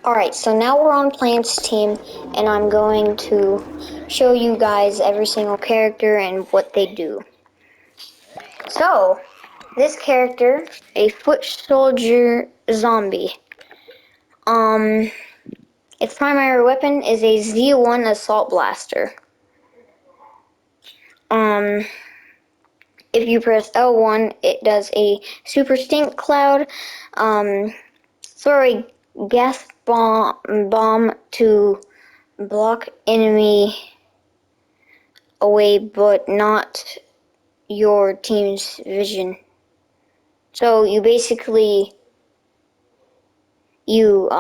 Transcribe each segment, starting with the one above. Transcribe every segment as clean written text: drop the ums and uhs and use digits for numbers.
Alright, so now we're on Plant's team, and I'm going to show you guys every single character and what they do. So, this character, a foot soldier zombie. Its primary weapon is a Z1 assault blaster. If you press L1, it does a super stink cloud, throw a gas bomb to block enemy away, but not your team's vision. So you basically, they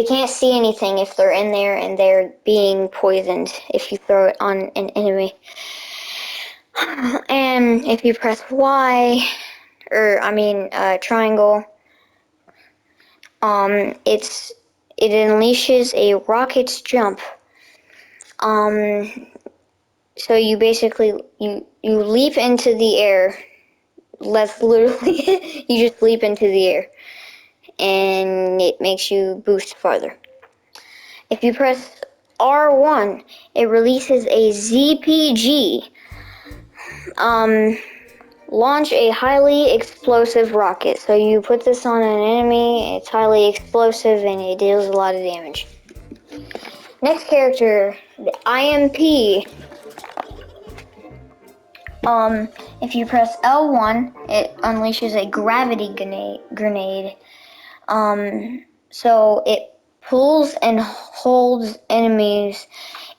can't see anything if they're in there and they're being poisoned if you throw it on an enemy. And if you press Y, triangle, it unleashes a rocket's jump. So you basically, you leap into the air. That's literally, you just leap into the air. And it makes you boost farther. If you press R1, it releases a ZPG. Launch a highly explosive rocket. So you put this on an enemy, it's highly explosive, and it deals a lot of damage. Next character, the IMP. If you press L1, it unleashes a gravity grenade. So it pulls and holds enemies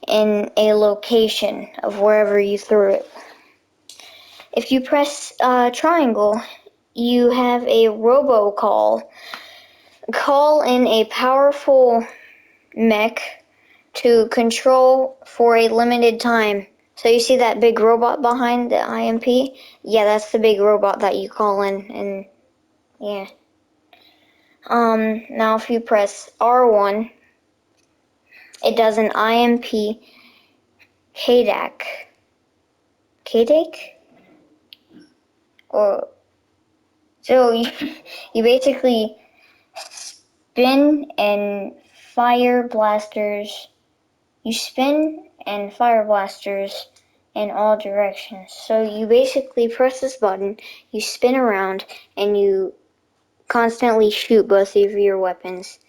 in a location of wherever you threw it. If you press triangle, you have a robocall. Call in a powerful mech to control for a limited time. So you see that big robot behind the IMP? Yeah, that's the big robot that you call in, and yeah. Now if you press R1, it does an IMP KDAC. KDAC? Or, so you basically spin and fire blasters. You spin and fire blasters in all directions. So you basically press this button, you spin around, and you constantly shoot both of your weapons,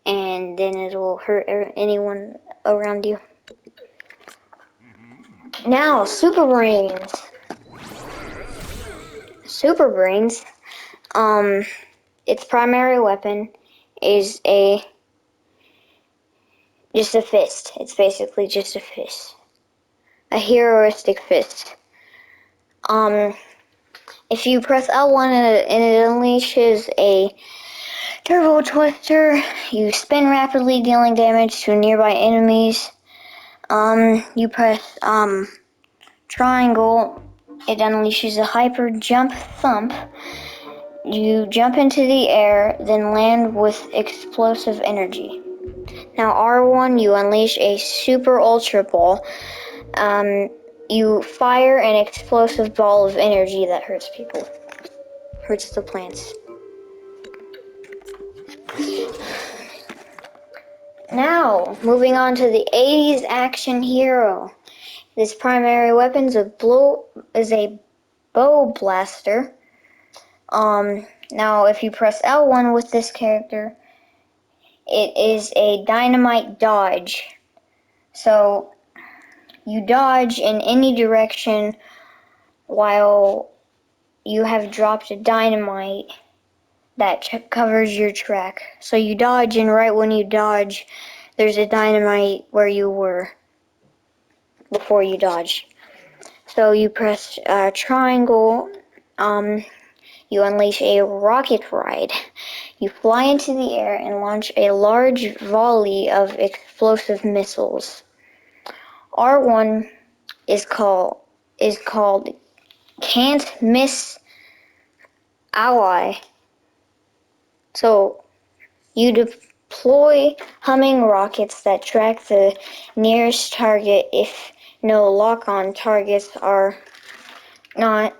and then it'll hurt anyone around you. Now, Super Brains. Super Brains, its primary weapon is just a fist. It's basically just a fist. A heroistic fist. If you press L1 and it unleashes a turbo twister, you spin rapidly, dealing damage to nearby enemies. You press triangle, it unleashes a hyper jump thump. You jump into the air, then land with explosive energy. Now R1, you unleash a super ultra ball. You fire an explosive ball of energy that hurts people. Hurts the plants. Now, moving on to the 80s action hero. His primary weapon is a bow blaster. Now if you press L1 with this character, it is a dynamite dodge. So you dodge in any direction while you have dropped a dynamite that covers your track. So you dodge, and right when you dodge, there's a dynamite where you were before you dodge. So you press triangle, you unleash a rocket ride. You fly into the air and launch a large volley of explosive missiles. R1 is called Can't Miss Ally. So you deploy humming rockets that track the nearest target if no lock-on targets are not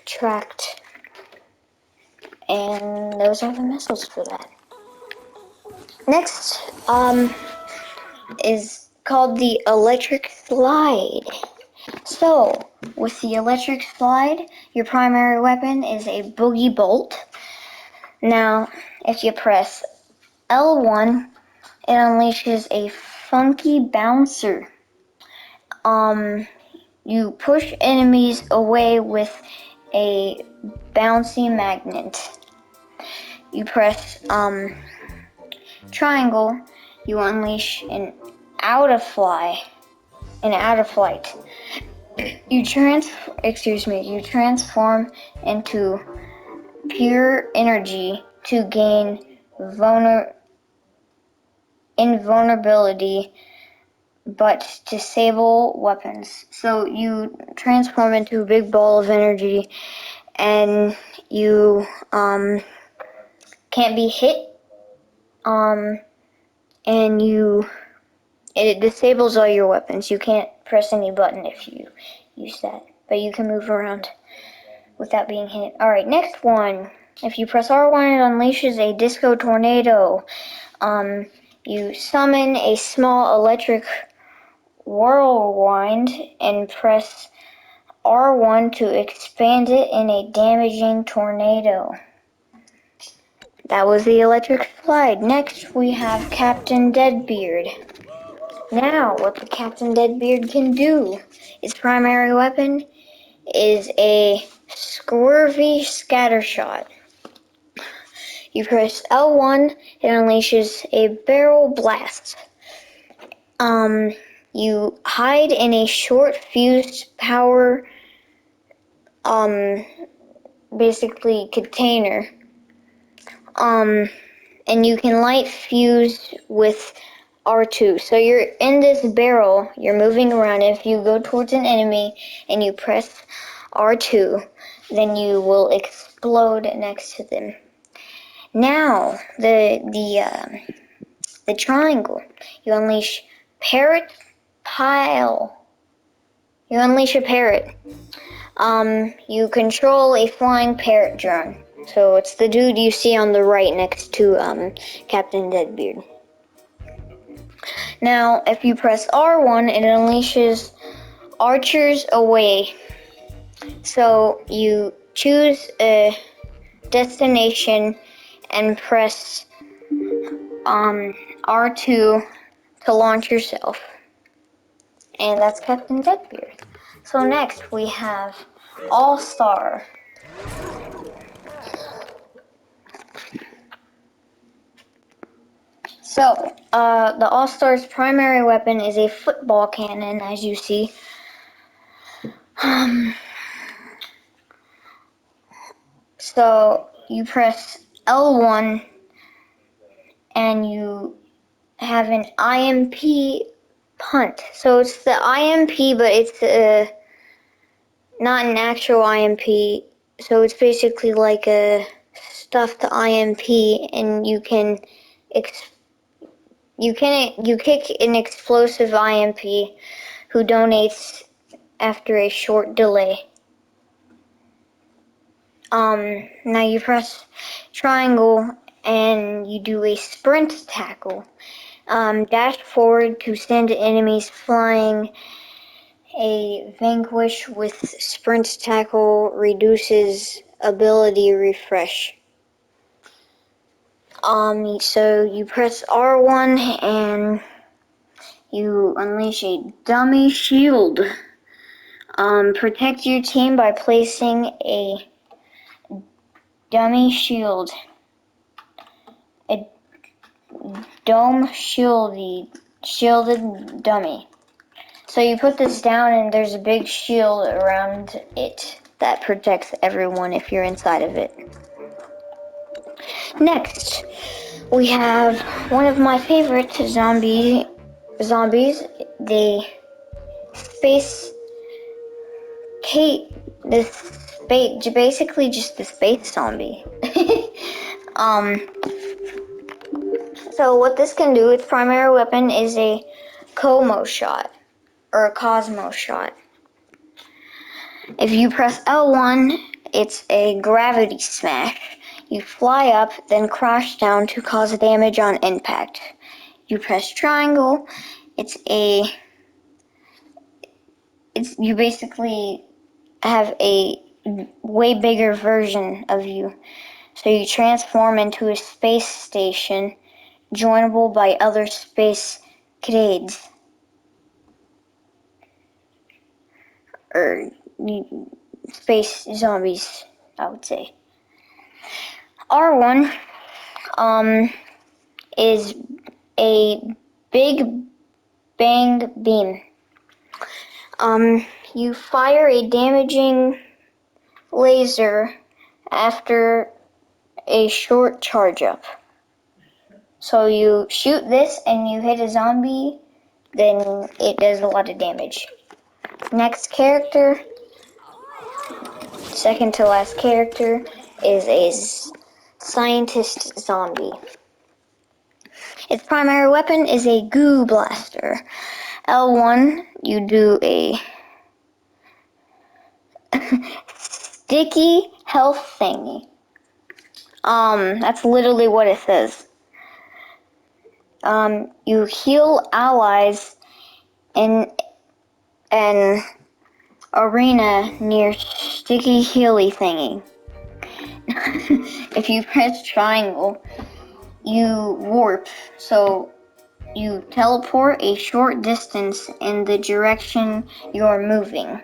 tracked. And those are the missiles for that. Next, is called the electric slide. So, with the electric slide, your primary weapon is a boogie bolt. Now, if you press L1, it unleashes a funky bouncer. You push enemies away with a bouncy magnet. You press triangle, you unleash an out of flight. You transform into pure energy to gain invulnerability but disable weapons. So you transform into a big ball of energy and you can't be hit, and it disables all your weapons. You can't press any button if you use that, but you can move around without being hit. Alright, next one. If you press R1, it unleashes a disco tornado. You summon a small electric whirlwind and press R1 to expand it in a damaging tornado. That was the electric slide. Next, we have Captain Deadbeard. Now, what the Captain Deadbeard can do, his primary weapon is a squirvy scattershot. You press L1, it unleashes a barrel blast. You hide in a short fused power, basically container. And you can light fuse with R2. So you're in this barrel, you're moving around. If you go towards an enemy and you press R2, then you will explode next to them. Now, the triangle. You unleash parrot pile. You unleash a parrot. You control a flying parrot drone. So it's the dude you see on the right next to Captain Deadbeard. Now, if you press R1, it unleashes archers away. So you choose a destination and press R2 to launch yourself. And that's Captain Deadbeard. So next we have All-Star. So, the All-Star's primary weapon is a football cannon, as you see. So, you press L1, and you have an IMP punt. So, it's the IMP, but it's not an actual IMP. So, it's basically like a stuffed IMP, and you kick an explosive IMP who donates after a short delay. Now you press triangle and you do a sprint tackle. Dash forward to send enemies flying. A vanquish with sprint tackle reduces ability refresh. So you press R1 and you unleash a dummy shield. Protect your team by placing a dummy shield. A dome shielded dummy. So you put this down and there's a big shield around it that protects everyone if you're inside of it. Next, we have one of my favorite zombies, the basically just the space zombie. So what this can do, its primary weapon is a Como shot, or a Cosmo shot. If you press L1, it's a gravity smash. You fly up, then crash down to cause damage on impact. You press triangle. You basically have a way bigger version of you. So you transform into a space station, joinable by other space grades. Or space zombies, I would say. R1 is a big bang beam. You fire a damaging laser after a short charge up. So you shoot this and you hit a zombie, then it does a lot of damage. Next character, second to last character, is a scientist zombie. Its primary weapon is a goo blaster. L1, you do a sticky health thingy. That's literally what it says. You heal allies in an arena near sticky healy thingy. If you press triangle, you warp, so you teleport a short distance in the direction you're moving.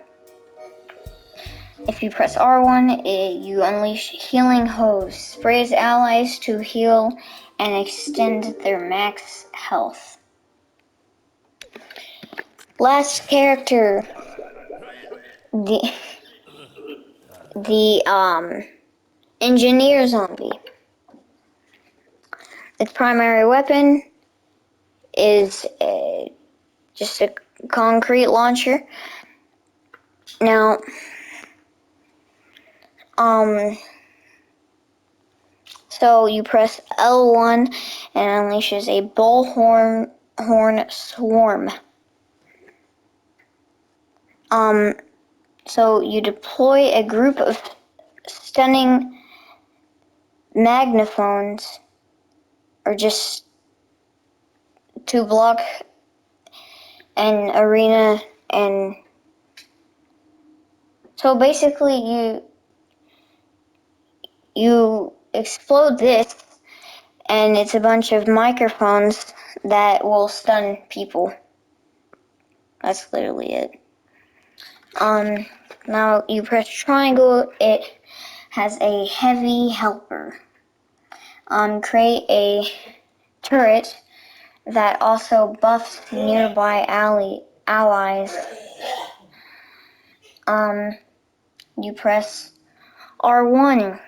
If you press R1, you unleash Healing Hose, sprays allies to heal and extend their max health. Last character, the Engineer Zombie. Its primary weapon is just a concrete launcher. Now, so you press L1 and unleashes a bullhorn swarm. So you deploy a group of stunning magnaphones, or just to block an arena, and so basically you explode this, and it's a bunch of microphones that will stun people. That's literally it. Now you press triangle, it has a heavy helper. Create a turret that also buffs nearby allies. You press R1.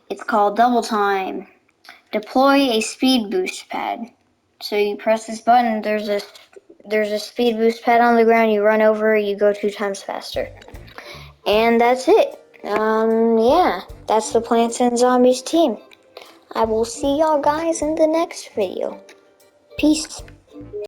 It's called double time. Deploy a speed boost pad. So you press this button, there's a speed boost pad on the ground, you run over, you go 2 times faster. And that's it. Yeah, that's the Plants and Zombies team. I will see y'all guys in the next video. Peace.